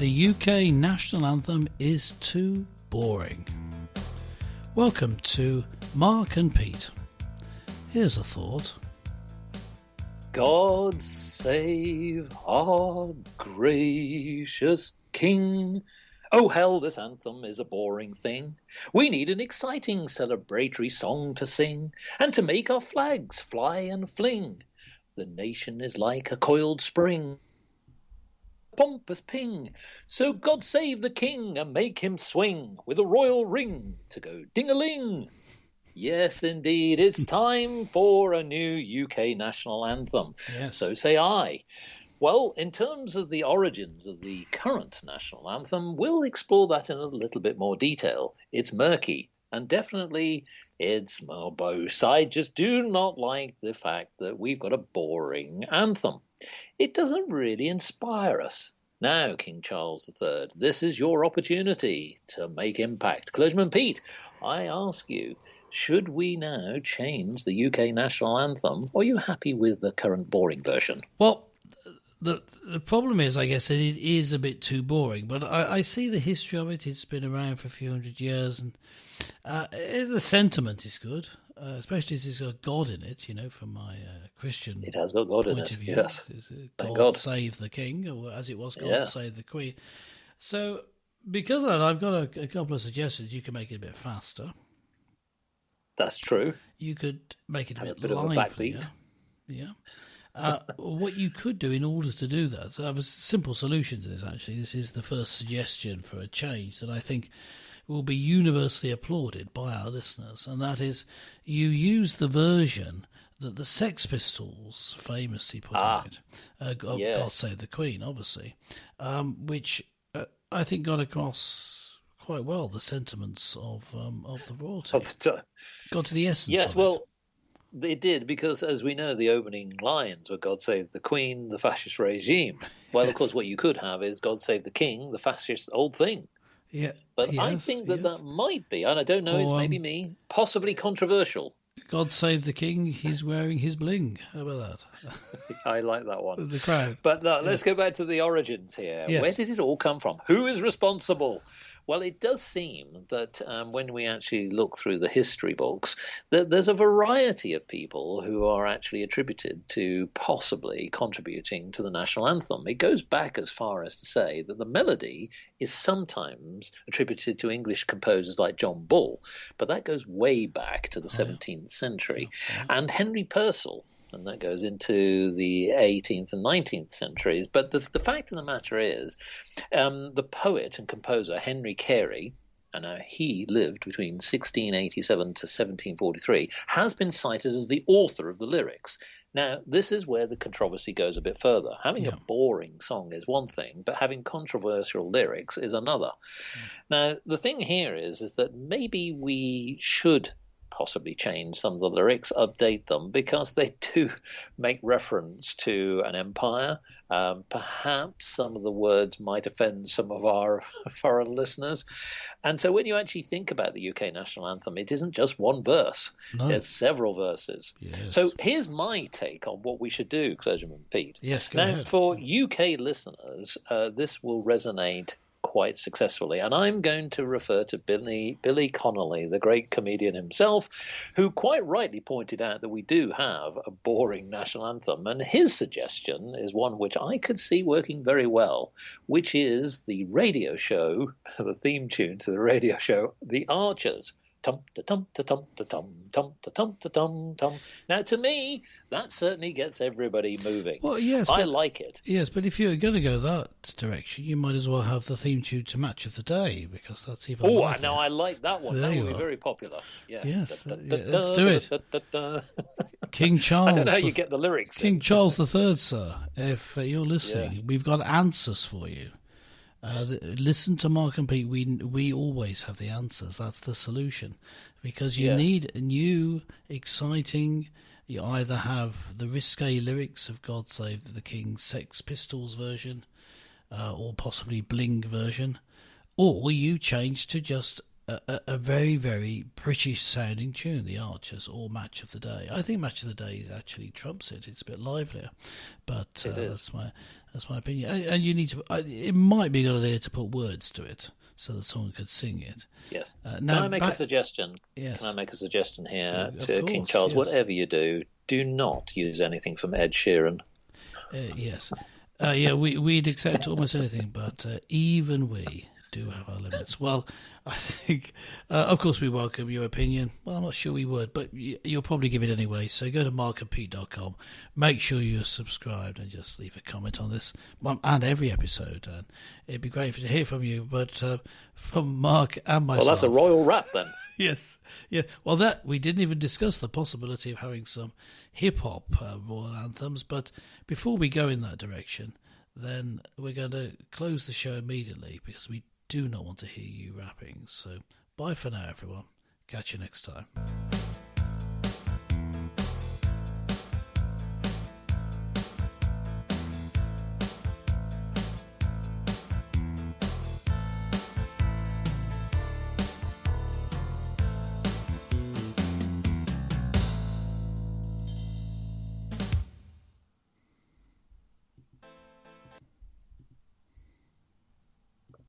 The UK national anthem is too boring. Welcome to Mark and Pete. Here's a thought. God save our gracious King. Oh hell, this anthem is a boring thing. We need an exciting celebratory song to sing, and to make our flags fly and fling. The nation is like a coiled spring, pompous ping. So God save the King and make him swing with a royal ring to go ding-a-ling. Yes, indeed, it's time for a new UK national anthem. Yes. So say I. Well, in terms of the origins of the current national anthem, we'll explore that in a little bit more detail. It's murky, and definitely it's verbose. I just do not like the fact that we've got a boring anthem. It doesn't really inspire us. Now, King Charles III, this is your opportunity to make impact. Clergyman Pete, I ask you, should we now change the UK national anthem, or are you happy with the current boring version? Well, the problem is, I guess, that it is a bit too boring, but I see the history of it. It's been around for a few hundred years, and the sentiment is good, especially as it's got God in it, from my Christian it has got God point in it, of view. yes. God save the King, or as it was, God save the Queen. So because of that, I've got a couple of suggestions. You can make it a bit faster. That's true. You could make it a bit of a backbeat. Yeah. What you could do in order to do that, so I have a simple solution to this, actually. This is the first suggestion for a change that I think will be universally applauded by our listeners, and that is you use the version that the Sex Pistols famously put out, God Save the Queen, obviously, which I think got across quite well the sentiments of the royalty. Got to the essence of it. They did, because, as we know, the opening lines were God Save the Queen, the fascist regime. Well, of course, what you could have is God Save the King, the fascist old thing. Yeah. But I think that might be, and I don't know, it's maybe me, possibly controversial. God Save the King, he's wearing his bling. How about that? I like that one. The crowd. But let's go back to the origins here. Yes. Where did it all come from? Who is responsible? Well, it does seem that when we actually look through the history books, that there's a variety of people who are actually attributed to possibly contributing to the national anthem. It goes back as far as to say that the melody is sometimes attributed to English composers like John Bull, but that goes way back to the 17th century. And Henry Purcell, and that goes into the 18th and 19th centuries. But the fact of the matter is, the poet and composer Henry Carey, and he lived between 1687 to 1743, has been cited as the author of the lyrics. Now, this is where the controversy goes a bit further. Having a boring song is one thing, but having controversial lyrics is another. Now, the thing here is that maybe we should possibly change some of the lyrics, update them, because they do make reference to an empire. Perhaps some of the words might offend some of our foreign listeners. And so when you actually think about the UK national anthem, it isn't just one verse. No. There's several verses. Yes. So here's my take on what we should do, Clergyman Pete. Yes, go ahead. Now, for UK listeners, this will resonate quite successfully. And I'm going to refer to Billy Connolly, the great comedian himself, who quite rightly pointed out that we do have a boring national anthem. And his suggestion is one which I could see working very well, which is the radio show, the theme tune to the radio show, The Archers. Tum ta tum ta tum ta tum tum ta tum ta tum tum. Now, to me, that certainly gets everybody moving. Well, yes, I like it. Yes, but if you're going to go that direction, you might as well have the theme tune to Match of the Day, because that's even. Oh, livelier. now I like that one. There That you would be are. very popular. Yes. Let's do it. King Charles. I don't know how you get the lyrics. King Charles III, sir. If you're listening, we've got answers for you. Listen to Mark and Pete. We always have the answers. That's the solution, because you need a new, exciting. You either have the risque lyrics of "God Save the King" Sex Pistols version, or possibly Bling version, or you change to just a very, very British sounding tune, The Archers, or Match of the Day. I think Match of the Day actually trumps it. It's a bit livelier, but that's my opinion. And you need to. It might be a good idea to put words to it so that someone could sing it. Yes. Now, Can I make a suggestion? Yes. Can I make a suggestion here to course, King Charles? yes. Whatever you do not use anything from Ed Sheeran. Yes. We'd accept almost anything, but even we do have our limits. Well, I think, of course, we welcome your opinion. Well, I'm not sure we would, but you'll probably give it anyway. So go to markandpete.com, make sure you're subscribed, and just leave a comment on this and every episode. And it'd be great to hear from you. But from Mark and myself. Well, that's a royal wrap then. Yes. Yeah. Well, that we didn't even discuss the possibility of having some hip-hop royal anthems. But before we go in that direction, then we're going to close the show immediately because we do not want to hear you rapping. So bye for now, everyone. Catch you next time.